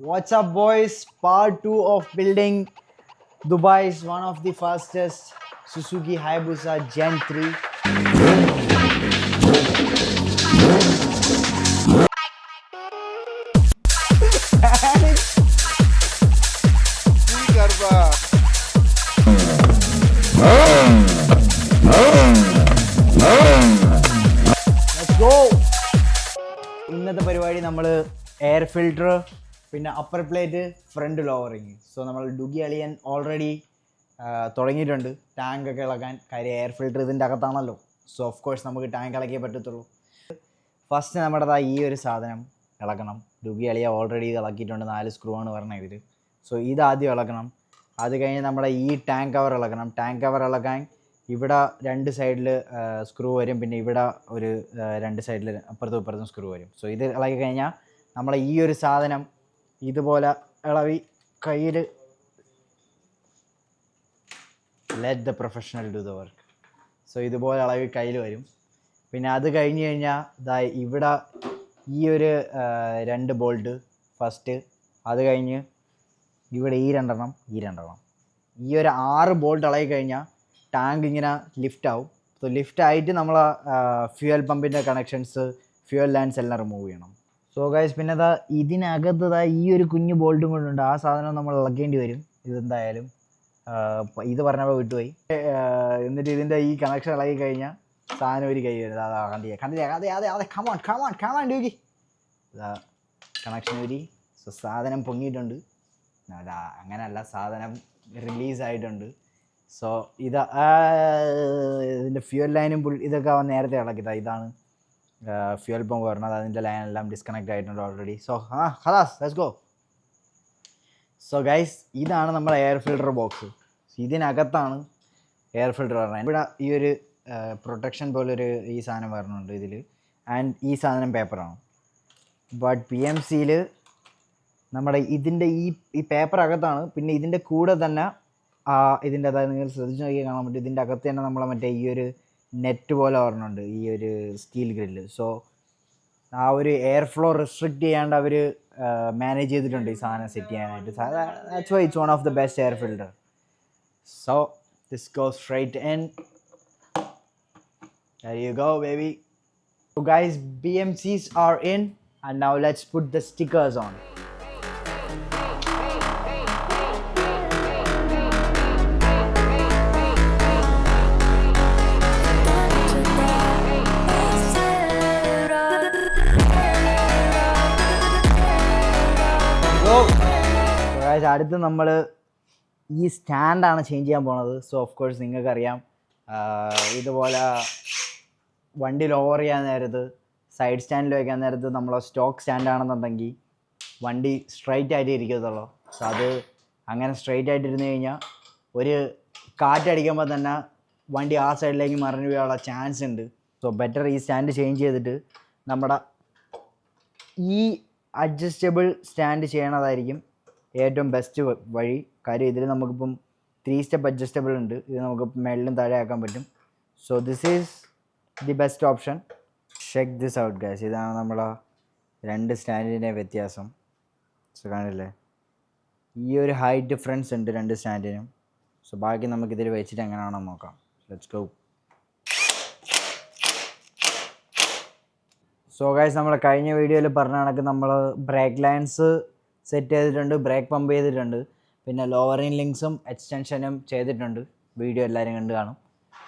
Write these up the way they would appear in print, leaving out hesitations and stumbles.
What's up, boys? Part 2 of building Dubai's one of the fastest Suzuki Hayabusa Gen 3. Let's go! ഇന്നത്തെ പരിപാടി നമ്മൾ air filter പിന്നെ upper plate front lowering. So നമ്മൾ ഡുഗി അളിയൻ already തുടങ്ങിയിട്ടുണ്ട് ടാങ്ക് ഒക്കെ ഇളക്കാൻ. കാര്യം എയർ ഫിൽറ്റർ ഇതിൻ്റെ അകത്താണല്ലോ. സോ ഓഫ് കോഴ്സ് നമുക്ക് ടാങ്ക് ഇളക്കിയേ പറ്റത്തുള്ളൂ. ഫസ്റ്റ് നമ്മുടേതാ ഈ ഒരു സാധനം ഇളക്കണം. ഡുഗി അളിയ ഓൾറെഡി ഇത് ഇളക്കിയിട്ടുണ്ട്. 4 സ്ക്രൂ ആണ് പറഞ്ഞത് ഇതിൽ. സോ ഇതാദ്യം ഇളക്കണം. അത് കഴിഞ്ഞ് നമ്മുടെ ഈ ടാങ്ക് കവർ ഇളക്കണം. ടാങ്ക് കവർ ഇളക്കാൻ ഇവിടെ 2 സൈഡിൽ സ്ക്രൂ വരും. പിന്നെ ഇവിടെ ഒരു 2 സൈഡിൽ അപ്പുറത്തും ഇപ്പുറത്തും സ്ക്രൂ വരും. സോ ഇത് ഇളക്കി കഴിഞ്ഞാൽ നമ്മളെ ഈ ഒരു സാധനം ഇതുപോലെ ഇളവി കയ്യിൽ let the professional do the work. So ഇതുപോലെ ഇളവി കയ്യിൽ വരും. പിന്നെ അത് കഴിഞ്ഞ് കഴിഞ്ഞാൽ ഇതാ ഇവിടെ ഈ ഒരു 2 ബോൾട്ട് ഫസ്റ്റ്. അത് കഴിഞ്ഞ് ഇവിടെ ഈ രണ്ടെണ്ണം ഈ ഒരു 6 ബോൾട്ട് ഇളകി കഴിഞ്ഞാൽ ടാങ്ക് ഇങ്ങനെ ലിഫ്റ്റ് ആവും. സോ ലിഫ്റ്റ് ആയിട്ട് നമ്മൾ ഫ്യൂവൽ പമ്പിൻ്റെ കണക്ഷൻസ് ഫ്യൂവൽ ലൈൻസ് എല്ലാം റിമൂവ് ചെയ്യണം. സോ ഗൈസ് പിന്നെ ഇതിനകത്ത് ഈ ഒരു കുഞ്ഞു ബോൾട്ടും കൊണ്ടുണ്ട്. ആ സാധനം നമ്മൾ ഇളക്കേണ്ടി വരും ഇതെന്തായാലും. ഇത് പറഞ്ഞപ്പോൾ വിട്ടുപോയി. എന്നിട്ട് ഇതിൻ്റെ ഈ കണക്ഷൻ ഇളകി കഴിഞ്ഞാൽ സാധനം ഒരു കൈ വരും. അതെ കമാൺ ഡ്യൂക്കി. കണക്ഷൻ ഊരി. സോ സാധനം പൊങ്ങിയിട്ടുണ്ട്. അങ്ങനെയല്ല, സാധനം റിലീസായിട്ടുണ്ട്. സോ ഇതിൻ്റെ ഫ്യൂവൽ ലൈനും ഇതൊക്കെ അവൻ നേരത്തെ ഇളക്കിയതാ. ഇതാണ് ഫ്യൂവൽ പമ്പ് പറഞ്ഞത്. അതിൻ്റെ ലൈനെല്ലാം ഡിസ്കണക്റ്റ് ആയിട്ടുണ്ട് ഓൾറെഡി. സോ ഖലാസ് ലെറ്റ്സ് ഗോ. സോ ഗൈസ് ഇതാണ് നമ്മുടെ എയർ ഫിൽറ്റർ ബോക്സ്. ഇതിനകത്താണ് എയർ ഫിൽറ്റർ പറഞ്ഞത്. ഇവിടെ ഈ ഒരു പ്രൊട്ടക്ഷൻ പോലൊരു ഈ സാധനം വരുന്നുണ്ട് ഇതിൽ. ആൻഡ് ഈ സാധനം പേപ്പറാണ്. ബട്ട് PMCയിൽ നമ്മുടെ ഇതിൻ്റെ ഈ പേപ്പർ അകത്താണ്. പിന്നെ ഇതിൻ്റെ കൂടെ തന്നെ ഇതിൻ്റെ അതായത് നിങ്ങൾ ശ്രദ്ധിച്ച് നോക്കി കാണാൻ പറ്റും. ഇതിൻ്റെ അകത്ത് തന്നെ നമ്മളെ മറ്റേ ഈ ഒരു നെറ്റ് പോലെ പറഞ്ഞുണ്ട്, ഈ ഒരു സ്റ്റീൽ ഗ്രില്ല്. സോ ആ ഒരു എയർ ഫ്ലോ റെസ്ട്രിക്റ്റ് ചെയ്യാണ്ട് അവർ മാനേജ് ചെയ്തിട്ടുണ്ട് ഈ സാധനം സെറ്റ് ചെയ്യാനായിട്ട്. That's why it's one of the best air filter. So this goes straight in. There you go, baby. So guys, BMCs are in and now let's put the stickers on. അടുത്ത് നമ്മൾ ഈ സ്റ്റാൻഡാണ് change ചെയ്യാൻ പോണത്. So of course നിങ്ങൾക്കറിയാം, ഇതുപോലെ വണ്ടി lower ചെയ്യാൻ നേരത്ത് സൈഡ് സ്റ്റാൻഡിൽ വയ്ക്കാൻ നേരത്ത് നമ്മൾ സ്റ്റോക്ക് സ്റ്റാൻഡാണെന്നുണ്ടെങ്കിൽ വണ്ടി സ്ട്രൈറ്റ് ആയിട്ട് ഇരിക്കത്തുള്ളൂ. സോ അത് അങ്ങനെ സ്ട്രൈറ്റ് ആയിട്ടിരുന്ന് കഴിഞ്ഞാൽ ഒരു കാറ്റടിക്കുമ്പോൾ തന്നെ വണ്ടി ആ സൈഡിലേക്ക് മറിഞ്ഞു വീഴാനുള്ള ചാൻസ് ഉണ്ട്. സോ ബെറ്റർ ഈ സ്റ്റാൻഡ് ചേഞ്ച് ചെയ്തിട്ട് നമ്മുടെ ഈ അഡ്ജസ്റ്റബിൾ സ്റ്റാൻഡ് ചെയ്യണതായിരിക്കും ഏറ്റവും ബെസ്റ്റ് വഴി. കാര്യം ഇതിൽ നമുക്കിപ്പം 3 സ്റ്റെപ്പ് അഡ്ജസ്റ്റബിൾ ഉണ്ട്. ഇത് നമുക്ക് മേളിലും താഴെ ആക്കാൻ പറ്റും. So this is the best option. Check this out guys. ഇതാണ് നമ്മളെ 2 സ്റ്റാൻഡിൻ്റെ വ്യത്യാസം. സോ കാണില്ലേ, ഈ ഒരു ഹൈറ്റ് ഡിഫറൻസ് ഉണ്ട് 2 സ്റ്റാൻഡിനും. സോ ബാക്കി നമുക്കിതിൽ വെച്ചിട്ട് എങ്ങനെയാണെന്ന് നോക്കാം. Let's go. സോ ഗൈസ് നമ്മൾ കഴിഞ്ഞ വീഡിയോയിൽ പറഞ്ഞ കണക്ക് നമ്മൾ ബ്രേക്ക് ലൈൻസ് സെറ്റ് ചെയ്തിട്ടുണ്ട്, ബ്രേക്ക് പമ്പ് ചെയ്തിട്ടുണ്ട്. പിന്നെ ലോവറിങ് ലിങ്ക്സും എക്സ്റ്റൻഷനും ചെയ്തിട്ടുണ്ട്. വീഡിയോ എല്ലാവരും കണ്ട് കാണും.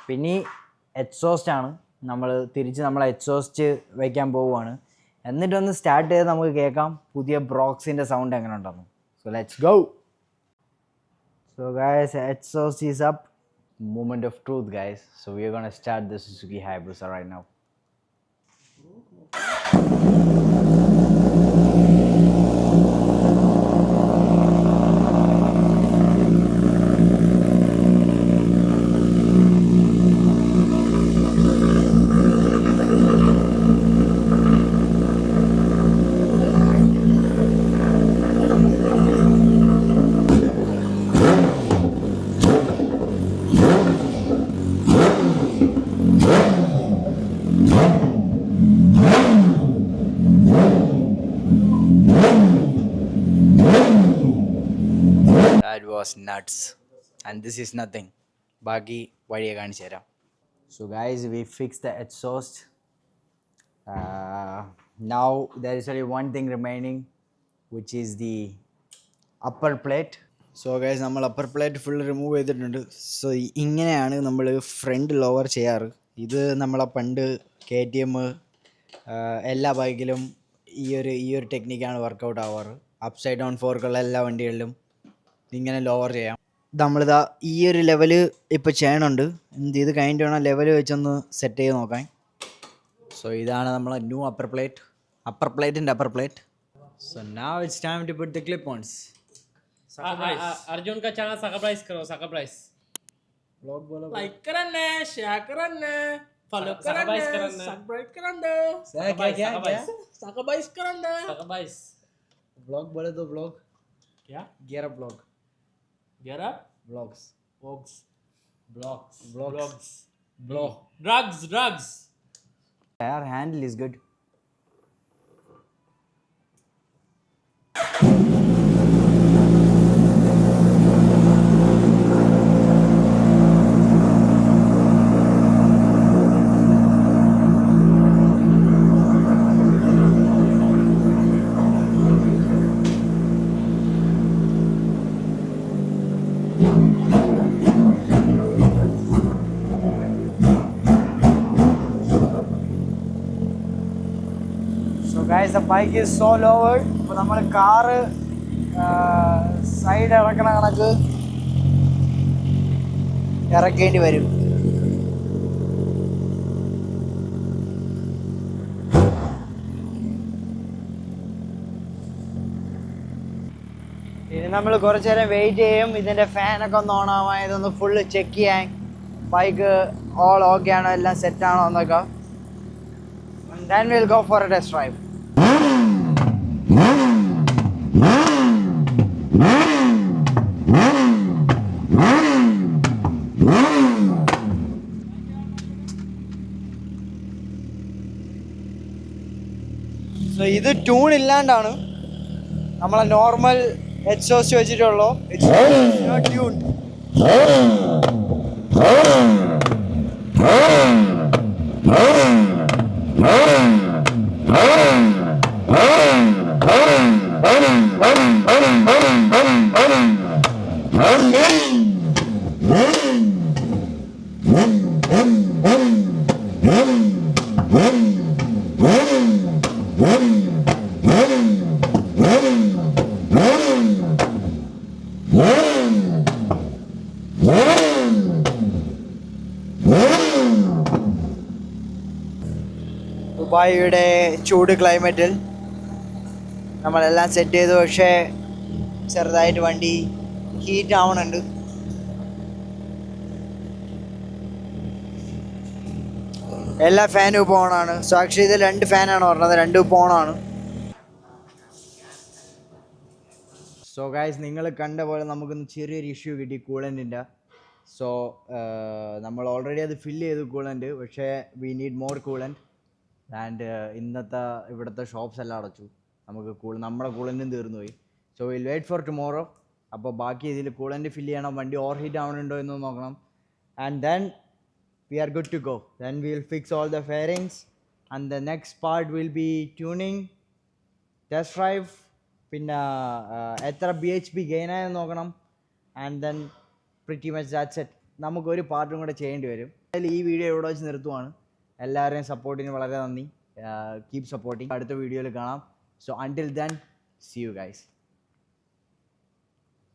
പിന്നെ എക്സോസ്റ്റ് ആണ്. നമ്മൾ എക്സോസ്റ്റ് വയ്ക്കാൻ പോവുകയാണ്. എന്നിട്ടൊന്ന് സ്റ്റാർട്ട് ചെയ്ത് നമുക്ക് കേൾക്കാം പുതിയ ബ്രോക്സിൻ്റെ സൗണ്ട് എങ്ങനെ ഉണ്ടെന്ന്. So let's go. So guys, exhaust is up. Moment of truth, guys. So we are going to start the Suzuki Hayabusa right now. That was nuts. And this is nothing. ബാക്കി വഴിയെ കാണിച്ചു തരാം. So guys, we fixed the exhaust. Now there is only one thing remaining, which is the upper plate. So guys, നമ്മൾ upper plate full remove ചെയ്തിട്ടുണ്ട്. So ഇങ്ങനെയാണ് നമ്മൾ front lower ചെയ്യാറ്. ഇത് നമ്മളെ പണ്ട് KTM എല്ലാ ബൈക്കിലും ഈ ഒരു ടെക്നിക്കാണ് വർക്കൗട്ട് ആവാറ്. അപ്സൈഡ് ഡൗൺ ഫോർക്കുള്ള എല്ലാ വണ്ടികളിലും ഇങ്ങനെ ലോവർ ചെയ്യാം. നമ്മളിതാ ഈ ഒരു ലെവല് ഇപ്പോൾ ചെയ്യണുണ്ട്. ഇത് കഴിഞ്ഞിട്ട് വേണം ലെവൽ വെച്ചൊന്ന് സെറ്റ് ചെയ്ത് നോക്കാൻ. സോ ഇതാണ് നമ്മളെ ന്യൂ അപ്പർ പ്ലേറ്റിൻ്റെ upper plate. So now it's time to put the clip ons. Arjun का चैनल सब्सक्राइब करो, सब्सक्राइब ब्लॉग बोलो, लाइक करना, शेयर करना, फॉलो करना, सब्सक्राइब करना, क्या सब्सक्राइब करना, सब्सक्राइब ब्लॉग बोले तो ब्लॉग क्या gear up blog gear up blogs blogs blog drugs यार handle is good. Guys, the bike is so lowered. അപ്പോൾ നമ്മൾ കാറ് സൈഡ് ഇറക്കണ കണക്ക് ഇറക്കേണ്ടി വരും. ഇനി നമ്മൾ കുറച്ച് നേരം വെയിറ്റ് ചെയ്യും. ഇതിൻ്റെ ഫാനൊക്കെ ഒന്ന് ഓണാവാൻ, ഇതൊന്ന് ഫുള്ള് ചെക്ക് ചെയ്യാൻ, ബൈക്ക് ഓൾ ഓക്കെ ആണോ, എല്ലാം സെറ്റാണോ എന്നൊക്കെ. Then we'll go for a test drive. So ഇത് ട്യൂൺ ഇല്ലാണ്ടാണ്, നമ്മളെ നോർമൽ എക്സോസ്റ്റ് വെച്ചിട്ടുള്ളൂ. It's not tuned. ദുബായിയുടെ ചൂട് ക്ലൈമറ്റിൽ നമ്മളെല്ലാം സെറ്റ് ചെയ്തു. പക്ഷേ ചെറുതായിട്ട് വണ്ടി ഹീറ്റ് ആവണുണ്ട്. എല്ലാ ഫാനും ഇപ്പോൾ ഓണാണ്. സോ ആക്ച്വലി ഇത് 2 ഫാനാണ് പറഞ്ഞത്, 2 ഇപ്പോൾ ഓണാണ്. സോ ഗൈസ്, നിങ്ങൾ കണ്ട പോലെ നമുക്കൊന്ന് ചെറിയൊരു ഇഷ്യൂ കിട്ടി കൂളൻറ്റിൻ്റെ. സോ നമ്മൾ ഓൾറെഡി അത് ഫില്ല് ചെയ്തു കൂളൻറ്റ്, പക്ഷേ we need more coolant. And ഇന്നത്തെ ഇവിടുത്തെ ഷോപ്സ് എല്ലാം അടച്ചു. നമുക്ക് നമ്മുടെ കൂളൻറ്റും തീർന്നു പോയി. So will wait for tomorrow. അപ്പോൾ ബാക്കി ഇതിൽ കൂളൻറ്റ് ഫില്ല് ചെയ്യണം, വണ്ടി ഓവർ ഹീറ്റ് ആവണുണ്ടോ എന്ന് നോക്കണം. And then we are good to go. Then we will fix all the fairings, and the next part will be tuning, test drive, പിന്നെ എത്ര BHP gain ആയെന്ന് നോക്കണം. And then pretty much that's it. നമുക്കൊരു പാർട്ടും കൂടെ ചെയ്യേണ്ടി വരും. ഈ വീഡിയോ ഇവിടെ വെച്ച് നിർത്തുവാണ്. എല്ലാവരുടെയും സപ്പോർട്ടിന് വളരെ നന്ദി. Keep supporting. അടുത്ത വീഡിയോയിൽ കാണാം. So until then, see you guys.